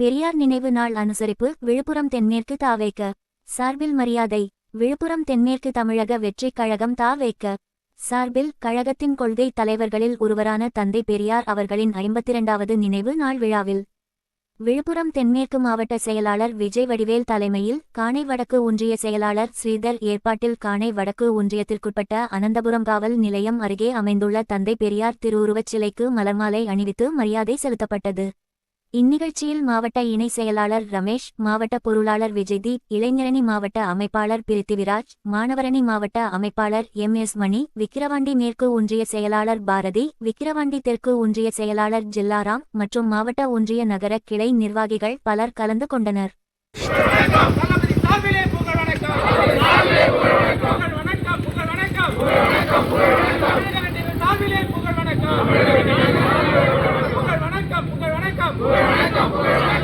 பெரியார் நினைவு நாள் அனுசரிப்பு விழுப்புரம் தென்மேற்கு தாவேக சார்பில் மரியாதை. விழுப்புரம் தென்மேற்கு தமிழக வெற்றிக் கழகம் தாவேக சார்பில் கழகத்தின் கொள்கை தலைவர்களில் ஒருவரான தந்தை பெரியார் அவர்களின் 52வது நினைவு நாள் விழாவில் விழுப்புரம் தென்மேற்கு மாவட்ட செயலாளர் விஜய் வடிவேல் தலைமையில் காணை வடக்கு ஒன்றிய செயலாளர் ஸ்ரீதர் ஏற்பாட்டில் காணை வடக்கு ஒன்றியத்திற்குட்பட்ட அனந்தபுரம் காவல் நிலையம் அருகே அமைந்துள்ள தந்தை பெரியார் திருவுருவச் சிலைக்கு மலர்மாலை அணிவித்து மரியாதை செலுத்தப்பட்டது. இந்நிகழ்ச்சியில் மாவட்ட இணை செயலாளர் ரமேஷ், மாவட்ட பொருளாளர் விஜய்தீப், இளைஞரணி மாவட்ட அமைப்பாளர் பிரித்திவிராஜ், மாணவரணி மாவட்ட அமைப்பாளர் MS மணி, விக்கிரவாண்டி மேற்கு ஒன்றிய செயலாளர் பாரதி, விக்கிரவாண்டி தெற்கு ஒன்றிய செயலாளர் ஜில்லாராம் மற்றும் மாவட்ட ஒன்றிய நகர கிளை நிர்வாகிகள் பலர் கலந்து கொண்டனர். வணக்கம்.